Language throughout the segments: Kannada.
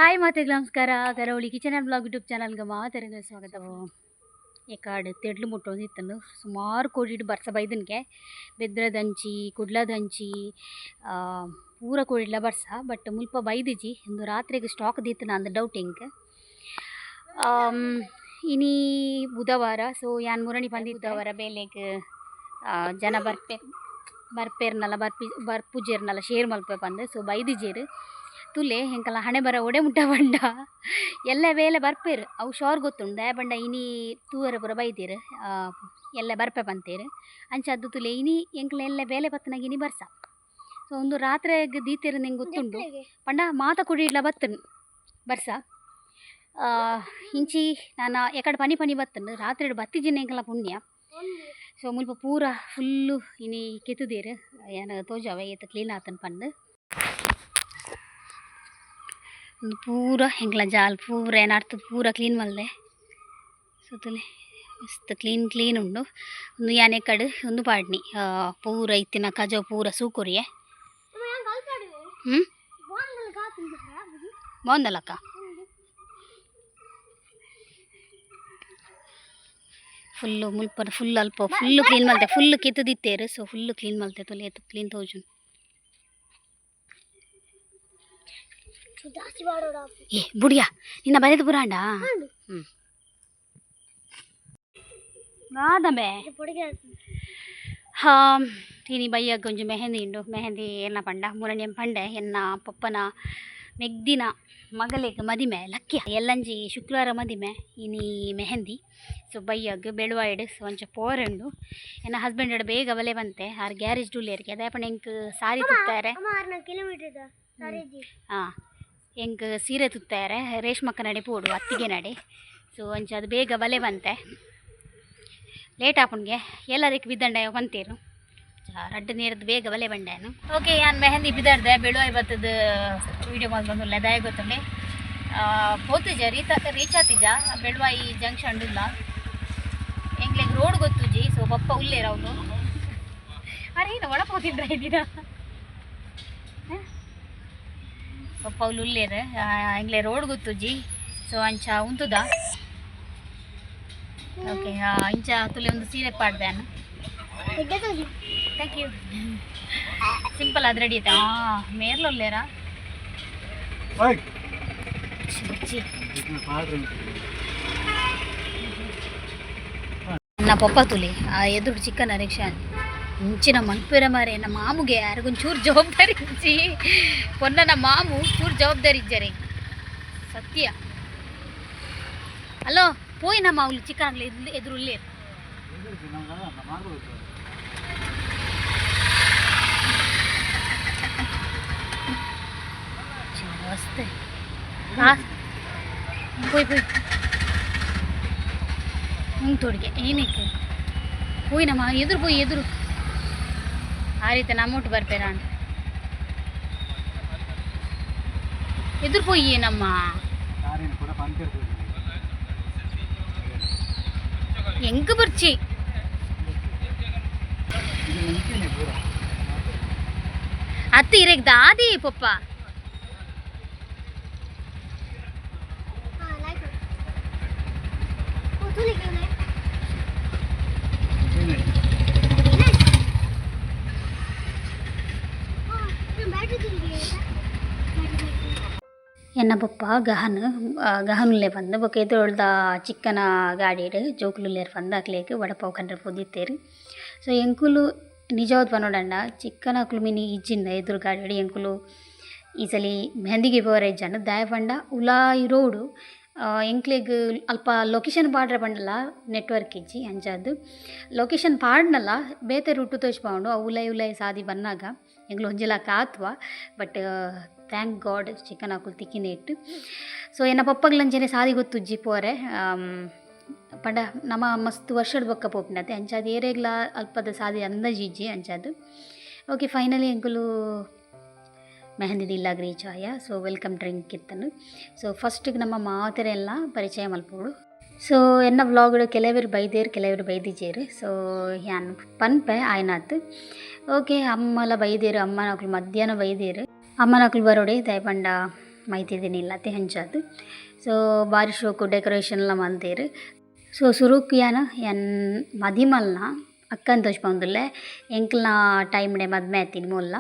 ಹಾಯ್ ಮಾತೆಗೆ ನಮಸ್ಕಾರ. ಕರಾವಳಿ ಕಿಚನ್ ಆ್ಯಂಡ್ ಬ್ಲಾಗ್ ಯೂಟ್ಯೂಬ್ ಚಾನಲ್ಗೆ ಮಾತರಿಂದ ಸ್ವಾಗತವು. ಈ ಕಾಡು ತೆಡ್ಲು ಮುಟ್ಟೊಂದಿತ್ತನು ಸುಮಾರು ಕೋಡಿಟ್ಟು ಬರ್ಸ ಬೈದನ್ಗೆ ಬೆದ್ರದಂಚಿ ಕುಡ್ಲದಂಚಿ ಪೂರ ಕೋಡಿಡ್ಲ ಬರ್ಸ ಬಟ್ ಮುಲ್ಪ ಬೈದಿಜಿ ಇಂದು ರಾತ್ರಿಗೆ ಸ್ಟಾಕ್ ದಿತ್ತನ ಅಂದ ಡೌಟ್ ಇಂಕ್ ಇನಿ ಬುಧವಾರ ಸೊ ಯಾನ್ ಮುರಣಿ ಬಂದಿ ಬುಧವಾರ ಬೇಲೆಗ್ ಜನ ಬರ್ಪೇರ್ನಲ್ಲ ಬರ್ಪುಜೇರ್ನಲ್ಲ ಶೇರ್ ಮಲ್ಪೆ ಬಂದು ಸೊ ಬೈದಿಜೇರು ತುಲೆ ಹೆಂಕಲ್ಲ ಹಣೆ ಬರ ಒಡೆ ಮುಟ್ಟ ಬಂಡ ಎಲ್ಲ ವೇಲೆ ಬರ್ಪೇರು ಅವು ಶೋರ್ ಗೊತ್ತುಂಡು ಬಂಡ ಇನಿ ತೂವರೆ ಪುರ ಬೈತೀರು ಎಲ್ಲ ಬರ್ಪೆ ಬಂತೇರು ಅಂಚದ್ದು ತುಲೆ ಇನಿ ಎಂಕಲ ಎಲ್ಲ ಬೇಲೆ ಬತ್ತನಾಗ ಇನಿ ಬರ್ಸ ಸೊ ಒಂದು ರಾತ್ರಿಗೆ ದೀತಿರು ನಿಂಗೆ ಗೊತ್ತುಂಡು ಪಂಡ ಮಾತ ಕುಡಿಡ್ಲ ಬತ್ತನು ಬರ್ಸ ಇಂಚಿ ನಾನು ಎಕಡೆ ಪನಿ ಬತ್ತನು ರಾತ್ರಿ ಬತ್ತಿಜಿನ ಎಂಕಲ ಪುಣ್ಯ ಸೊ ಮುಲ್ಪ ಪೂರ ಫುಲ್ಲು ಇನಿ ಕೆತ್ತುದೇರು ಏನು ತೋಜಾವ ಏತ ಕ್ಲೀನ್ ಆತನ ಪಂಡು ಒಂದು ಪೂರ ಹೆಂಗ್ಲ ಜಾಲ್ ಪೂರ ಏನಾಡ್ತು ಪೂರ ಕ್ಲೀನ್ ಮಲ್ದೆ ಸುತ್ತಲೇ ಮಸ್ತ್ ಕ್ಲೀನ್ ಉಂಡು ಒಂದು ಯಾನೆ ಕಡೆ ಒಂದು ಪಾಡ್ನಿ ಪೂರ ಇತ್ತಿನ ಕಜ ಪೂರ ಸೂಕುರಿಯೆ ಬಾಂದಲ್ಲಕ್ಕ ಫುಲ್ಲು ಮುಲ್ಪ ಫುಲ್ ಅಲ್ಪ ಫುಲ್ಲು ಕ್ಲೀನ್ ಮಲ್ತೆ ಫುಲ್ಲು ಕಿತ್ತದಿತ್ತೇರು ಸೊ ಫುಲ್ಲು ಕ್ಲೀನ್ ಮಲ್ತೆ ತೊಲೆ ಎತ್ತು ಕ್ಲೀನ್ ತೋಜು ಏ ಬುಡಿಯಾ ನಿನ್ನ ಬರೆದು ಪುರಾಂಡ ಕಾದಂಬೆ ಇನಿ ಬಯ್ಯಗ ಒಂಜಿ ಮೆಹಂದಿ ಉಂಡು ಮೆಹಂದಿ ಎನ್ನ ಪಂಡ ಮುರಣಿ ಪಂಡೆ ಎನ್ನ ಪಪ್ಪನ ಮೆಗ್ದಿನ ಮಗಲಿಗೆ ಮದಿಮೆ ಲಕ್ಕಿಯ ಎಲ್ಲಂಜಿ ಶುಕ್ರವಾರ ಮದಿಮೆ ಇನಿ ಮೆಹಂದಿ ಸೊ ಬಯ್ಯಗ ಬೆಳುವಾಯ್ಡು ಸೊ ಒಂಚ ಪೋರೆಂಡು ಎನ್ನ ಹಸ್ಬೆಂಡ್ ಬೇಗ ಬಲೆ ಬಂತೆ ಆರು ಗ್ಯಾರೇಜ್ ಡೂಲೇರಿಗೆ ಅದೇ ಪಂಡ ಎಂಕ್ ಸಾರಿ ತುತ್ತಾರೆ ಹಾಂ ಎಂಕ್ ಸೀರೆ ತುತ್ತಾರೆ ರೇಷ್ಮಕ್ಕ ನಡೆ ಪೋಡು ಅತ್ತಿಗೆ ನಡೆ ಸೊ ಅಂಚ ಅದು ಬೇಗ ಬಲೆ ಬಂತೆ ಲೇಟ್ ಆಪುಣ್ಗೆ ಎಲ್ಲದಕ್ಕೆ ಬಿದ್ದಂಡೆ ಬಂತೇರು ರಡ್ಡು ನೀರದ್ದು ಬೇಗ ಬಲೆ ಬಂಡೇನು ಓಕೆ ನಾನು ಮೆಹಂದಿ ಬಿದ್ದಾಡ್ದೆ ಬೆಳುವಾಯಿ ಬತ್ತದ ವೀಡಿಯೋ ಬಂದು ದಯ ಗೊತ್ತಂಡೆ ಹೋತಿಜ ರೀಚ್ ಆತಿಜ ಬೆಳುವಾಯಿ ಜಂಕ್ಷನ್ ಇಲ್ಲ ಎಂಗ್ಲಿಗೆ ರೋಡ್ ಗೊತ್ತುಜಿ ಸೊ ಪಪ್ಪ ಉಲ್ಲೇರ ಅವನು ಅರೆ ಏನು ಒಳಗೆ ಹೋಗಿದ್ರ ಇದ್ದೀರಾ ಪಪ್ಪ ಅವ್ಲು ಉಲ್ಲೇರ ಎಂಗ್ಲೆ ರೋಡ್ ಗೊತ್ತುಜಿ ಸೊ ಅಂಚ ಉಂತುದ ಓಕೆ ಇಂಚ ತುಲೆ ಒಂದು ಸೀರೆ ಪಾಡ್ದೆ ಥ್ಯಾಂಕ್ ಯು ಸಿಂಪಲ್ ಅದು ರೆಡಿ ಐತೆ ಮೇರ್ಲೊಲ್ಲೇರಾ ನನ್ನ ಪಪ್ಪ ತುಲಿ ಎದುರು ಚಿಕ್ಕನ ರಿಕ್ಷಾ ಇಂಚಿನ ಮಲ್ಪೇರ ಮಾರೆ ನಮ್ಮ ಮಾಮುಗೆ ಯಾರಿಗೊಂಚೂರು ಜವಾಬ್ದಾರಿ ಇಜ್ಜಿ ಪೊನ್ನ ಮಾಮು ಚೂರು ಜವಾಬ್ದಾರಿ ಇಜ್ಜರೆ ಸತ್ಯ ಅಲೋ ಪೋಯಿ ನಮ್ಮ ಅವಳು ಚಿಕ್ಕನಾಗ್ಲಿ ಎದುರು ಉಲ್ಲೇ ಮಸ್ತ್ ಪೋಯ್ ತೋಡಿಗೆ ಏನಕ್ಕೆ ಪೋಯ್ ನಮ್ಮ ಎದುರು ಪೋಯ್ ಎದುರು ಆ ರೀತಿ ನಮ್ಮೊಟ್ಟು ಬರ್ಪೇರ ಎದುರು ಪೋಯಿ ನಮ್ಮ ಹೆಂಗೆ ಬರ್ಚಿ ಅತ್ತ ಇರಕ್ ದಾದಿ ಪಪ್ಪ ಎನ್ನ ಪಪ್ಪ ಗಹನುಲ್ಲೇ ಬಂದು ಬೊಕ್ಕ ಎದುರುಳ್ದ ಚಿಕ್ಕನ ಗಾಡಿಡು ಜೋಕುಲುಲ್ಲೇರು ಬಂದು ಅಕ್ಲೇಗೆ ವಡಪಾವು ಕಂಡ್ರೆ ಪೋದಿತ್ತೇರು ಸೊ ಎಂಕುಲು ನಿಜವಾದ ಪನೋಡಂಡ ಚಿಕ್ಕನ ಅಕ್ಲು ಮಿನಿ ಇಜ್ಜಿಂದ ಎದುರು ಗಾಡಿ ಎಂಕುಲು ಈ ಸಲ ಮೆಹಂದಿಗೆ ಪೋರ ಇಜ್ಜಂಡು ದಾಯ ಪಂಡ ಉಲಾಯಿ ರೋಡು ಎಂಕ್ಲೆಗ್ ಅಲ್ಪ ಲೊಕೇಶನ್ ಪಾಡ್ರೆ ಪಂಡಲ್ಲ ನೆಟ್ವರ್ಕ್ ಇಜ್ಜಿ ಅಂಚದ್ದು ಲೊಕೇಶನ್ ಪಾಡ್ನಲ್ಲ ಬೇತೆ ರೂಟು ತೋಚ್ಪಾಂಡು ಉಲಾಯಿ ಸಾದಿ ಬನ್ನಾಗ ಎಂಗ್ಲು ಒಂಜಿಲ ಕಾತ್ವ ಬಟ್ ಥ್ಯಾಂಕ್ ಗಾಡ್ ಚಿಕನ್ ಹಾಕುಲು ತಿಕ್ಕಿನೇ ಇಟ್ಟು ಸೊ ಎನ್ನ ಪಪ್ಪಗ್ಲಂಚನೆ ಸಾದಿ ಗೊತ್ತುಜ್ಜಿ ಪೋರೆ ಪಂಡ ನಮ್ಮ ಮಸ್ತ್ ವರ್ಷದ ಬೊಕ್ಕ ಪೋಪಿನತೆ ಅಂಚಾದ ಏರೆಗ್ಲ ಅಲ್ಪದ ಸಾದಿ ಅಂದಾಜಿಜ್ಜಿ ಅಂಚಾದು ಓಕೆ ಫೈನಲಿ ಎಂಕುಲು ಮೆಹಂದಿ ಇಲ್ಲಾಗ ರೀಚ್ ಆಯ ಸೊ ವೆಲ್ಕಮ್ ಡ್ರಿಂಕ್ ಇತ್ತನು ಸೊ ಫಸ್ಟಿಗೆ ನಮ್ಮ ಮಾತೆರೆಲ್ಲ ಪರಿಚಯ ಮಲ್ಪೋಡು ಸೊ ಎನ್ನ ವ್ಲಾಗ್ಡು ಕೆಲವರು ಕೆಲವರು ಬೈದಿಜೇರು ಸೊ ಯಾನ್ ಪನ್ಪೆ ಆಯ್ನಾತ್ ಓಕೆ ಅಮ್ಮಲ ಬೈದೇರು ಅಮ್ಮನಕ್ಲು ಮಧ್ಯಾಹ್ನ ಬೈದೇರು ಅಮ್ಮನಕ್ಲು ಬರೋಡೆ ದಯಪಂಡ ಮೈತಿದಿನಿಲ್ಲತೆ ಹೆಂಚದು. ಸೊ ಬಾರಿ ಶೋಕು ಡೆಕೋರೇಷನ್ಲ ಮಲ್ದೆರ್. ಸೊ ಸುರುಕ್ ಎನ್ ಮದಿಮಲ್ನ ಅಕ್ಕನ ತೋಜ್ಪಾವುಂದುಲ್ಲೆ ಎಂಕ್ಲ್ನ ಟೈಮ್ಡೆ ಮದ್ಮೆ ಆತಿನಿ ಮೂಲ.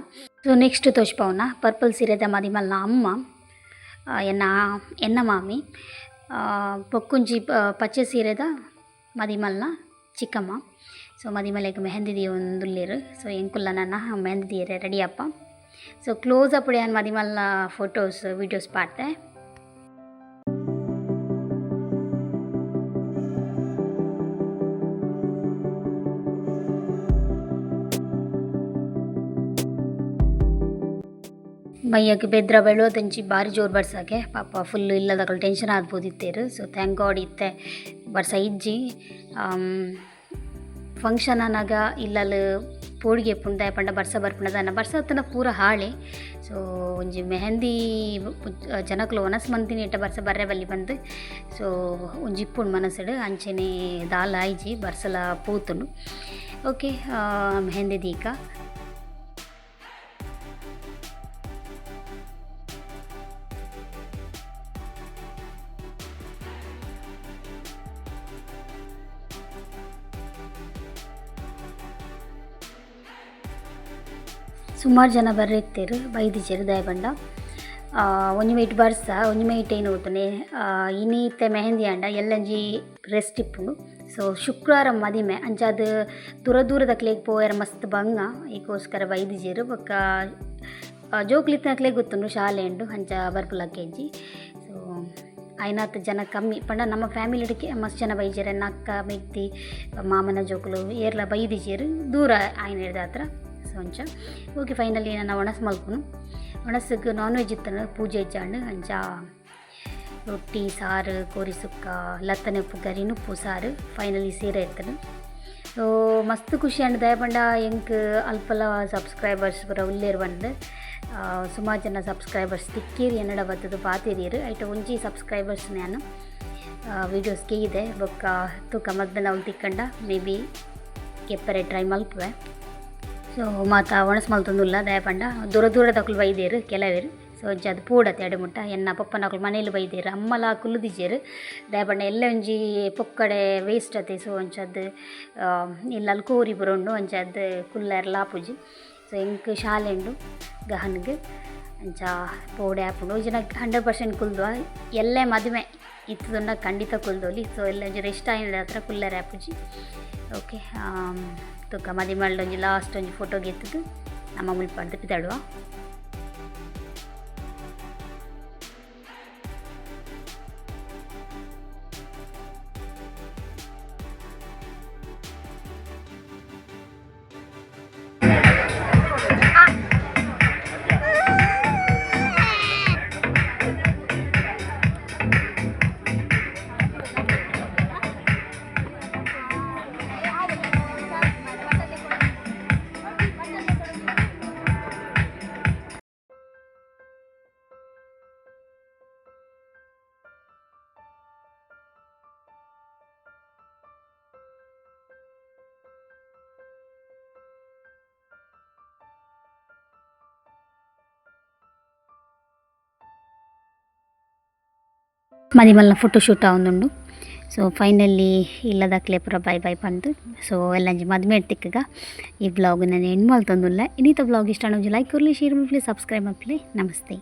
ಸೊ ನೆಕ್ಸ್ಟ್ ತೋಜ್ಪಾವುನ ಪರ್ಪಲ್ ಸೀರೆದ ಮದಿಮಲ್ನ ಅಮ್ಮ ಎನ್ನ ಮಾಮಿ, ಪೊಕ್ಕುಂಜಿ ಪಚ್ಚೆ ಸೀರೆದ ಮದಿಮಲ್ನ ಚಿಕ್ಕಮ್ಮ. ಸೊ ಮದಿಮಲೆಗ್ ಮೆಹಂದಿ ದೀವೊಂದುಲ್ಲೆರ್. ಸೊ ಎಂಕುಲ್ಲ ನನ್ನ ಮೆಹಂದಿ ದೀರೆ ರೆಡಿ ಅಪ್ಪ. ಸೊ ಕ್ಲೋಸ್ ಅಪ್ ಯಾನ್ ಮದಿಮಲ್ನ ಫೋಟೋಸ್ ವೀಡಿಯೋಸ್ ಪಾಡ್ದೆ. ಮೈಯಗೆ ಬೆದ್ರ ಬೆಳೋದಂಚಿ ಬಾರಿ ಜೋರು ಬರ್ಸಾಗೆ ಪಾಪ ಫುಲ್ಲು ಇಲ್ಲದಗಳು ಟೆನ್ಷನ್ ಆಗ್ಬೋದಿತ್ತೇರು. ಸೊ ಥ್ಯಾಂಕ್ ಗಾಡ್ ಇತ್ತೆ ಬರ್ಸ ಇಜ್ಜಿ ಫಂಕ್ಷನ್ ಅನ್ನಾಗ ಇಲ್ಲಲು ಪೋಡಿಗೆ ಪುಂಡ ಪಂಡ ಬರ್ಸ ಬರ್ಪುಂಡದನ್ನ ಬರ್ಸ ಹೊತ್ತನ ಪೂರ ಹಾಳೆ. ಸೊ ಒಂಜಿ ಮೆಹಂದಿ ಜನಕ್ಲು ಒನಸ್ ಮಂತಿನಿ ಇಟ್ಟ ಬರ್ಸ ಬರ್ರೆ ಬಲ್ಲಿ ಬಂದು ಸೊ ಒಂಜಿ ಇಪ್ಪುಂಡು ಮನಸ್ಸಡು ಅಂಚೆನೆ ದಾಲ ಆಯ್ಜಿ ಬರ್ಸಲ ಪೂತುಂಡು. ಓಕೆ ಮೆಹಂದಿ ದೀಕ ಸುಮಾರು ಜನ ಬರ್ರೆತ್ತೇರು ಬೈದಿಜೆರು ದಯಪಂಡ ಒಂಜಿ ಮೈಟ್ ಬರ್ಸ ಒಂಜಿ ಮೈಟ್ ಏನು ಹೋಗ್ತಾನೆ ಇನ್ನೀತೆ ಮೆಹಂದಿ ಅಂಡ ಎಲ್ಲಂಜಿ ರೆಸ್ಟ್ ಇಪ್ಪುಂಡು. ಸೊ ಶುಕ್ರವಾರ ಮದಿಮೆ ಅಂಚಾದ ದೂರದಕ್ಲೆಗ್ ಪೋಯರ ಮಸ್ತ್ ಬಂಗ ಈಗೋಸ್ಕರ ಬೈದಿಜೆರು ಬೊಕ್ಕ ಜೋಕ್ಲಿತ್ತಕ್ಲೆಗ್ ಗೊತ್ತುಂಡು ಶಾಲೆ ಉಂಡು ಅಂಚ ಬರ್ಪುಲಕ್ಕೆಜ್ಜಿ. ಸೊ ಐನಾತ್ ಜನ ಕಮ್ಮಿ ಪಂಡ ನಮ್ಮ ಫ್ಯಾಮಿಲಿಡ್ಗೆ ಮಸ್ತ್ ಜನ ಬೈಜೆರು ಅಕ್ಕ ಮೆತ್ತಿ ಮಾಮನ ಜೋಕುಲು ಏರ್ಲ ಬೈದಿಜೆರು ದೂರ ಆಯ್ನ ಹಿಡ್ದ ಹತ್ರ. ಸೊ ಅಂಚ ಓಕೆ ಫೈನಲಿ ನಾನು ಒಣಸ್ ಮಲ್ಪುನು. ಒಣಸಕ್ಕೆ ನಾನ್ ವೆಜ್ ಇತ್ತನ ಪೂಜೆ ಇಚ್ಚಾಂಡು ಅಂಚ ರೊಟ್ಟಿ ಸಾರು ಕೋರಿ ಸುಕ್ಕ ಲತ್ತನೆ ಉಪ್ಪು ಗರಿನು ಉಪ್ಪು ಸಾರು ಫೈನಲಿ ಸೀರೆ ಇರ್ತನು. ಸೊ ಮಸ್ತ್ ಖುಷಿ ಅಂಡ್ ದಯಪಂಡ ಎಂಕ್ ಅಲ್ಪಲ ಸಬ್ಸ್ಕ್ರೈಬರ್ಸ್ ಪೂರ ಉಲ್ಲೇರು ಬಂದು ಸುಮಾರು ಜನ ಸಬ್ಸ್ಕ್ರೈಬರ್ಸ್ ತಿಕ್ಕೀರಿ ಎನ್ನಡ ಬತ್ತದು ಪಾತಿರೀರು ಐಟ ಒಂಜಿ ಸಬ್ಸ್ಕ್ರೈಬರ್ಸ್ ನಾನು ವೀಡಿಯೋಸ್ಗೆ ಇದೆ ಬೊಕ್ಕ ತೂಕ ಮದ್ದ ನಾವು ತಿಕ್ಕಂಡ ಮೇ ಬಿ ಕೆಪ್ಪರೆ ಟ್ರೈ ಮಲ್ಪುವೆ. ಸೊ ಮಾತ ಒಣಸ್ ಮಲ್ತೊಂದುಲ್ಲ ದಯಪಂಡ ದೂರದಕುಲು ಬೈದೇರು ಕೆಲವೇರು. ಸೊ ಅದು ಪೂಡತೆ ಎಡೆಮುಟ್ಟ ಎನ್ನ ಪಪ್ಪನಕುಲು ಮನೇಲಿ ಬೈದೇರು ಅಮ್ಮಲ ಕುಲ್ಲುದಿಜೇರು ದಯಪಂಡ ಎಲ್ಲ ಒಂಜಿ ಪೊಕ್ಕಡೆ ವೇಸ್ಟ್ ಅತೆ. ಸೊ ಒಂಚದ್ದು ಇಲ್ಲಲ್ಲಿ ಕೋರಿ ಬುರೋಂಡು ಒಂಚದ್ದು ಕುಲ್ಲರ್ ಲಾಪುಜಿ. ಸೊ ಎಂಕ್ ಶಾಲೆ ಉಂಡು ಗಹನ್ಗೆ ಅಂಚ ಪೋಡೆ ಹಾಪುಂಡು ಒಂಜಿನ 100% ಕುಲ್ದುವ ಎಲ್ಲೇ ಮದುವೆ ಇತ್ತದನ್ನ ಖಂಡಿತ ಕುಲ್ದೋಲಿ. ಸೊ ಎಲ್ಲ ಒಂಜಿ ರೆಸ್ಟ್ ಆಯ್ನ ಹತ್ರ ಕುಲ್ಲರ್ ಆಪುಜಿ. ಓಕೆ ತುಕ ಮದಿಮಲ್ಡ್ ಒಂಜಿ ಲಾಸ್ಟ್ ಒಂಜಿ ಫೋಟೋಗೆ ಎತ್ತದು ನಮ್ಮ ಮುಲ್ಪಡ್ದು ಪಿದಾಡುವ. ಮದಿಮಲ್ನ ಫೋಟೋಶೂಟ್ ಆವೊಂದುಂಡು. ಸೊ ಫೈನಲಿ ಇಲ್ಲದಕ್ಲೆ ಪೂರ ಬೈ ಬೈ ಪಂದು. ಸೊ ಎಲ್ಲಂಜಿ ಮದ್ಮೆ ತಿಕ್ಕಗ ಈ ಬ್ಲಾಗ್ ನಾನು ಎಂಡ್ ಮಲ್ತೊಂದುಲ್ಲ. ಇನ್ನಿತ ಬ್ಲಾಗ್ ಇಷ್ಟ ಆಂಡ ಒಂಜಿ ಲೈಕ್ ಕೊರ್ಲಿ ಶೇರ್ ಮಲ್ಪಲೆ ಸಬ್ಸ್ಕ್ರೈಬ್ ಮಲ್ಪಲೆ. ನಮಸ್ತೆ.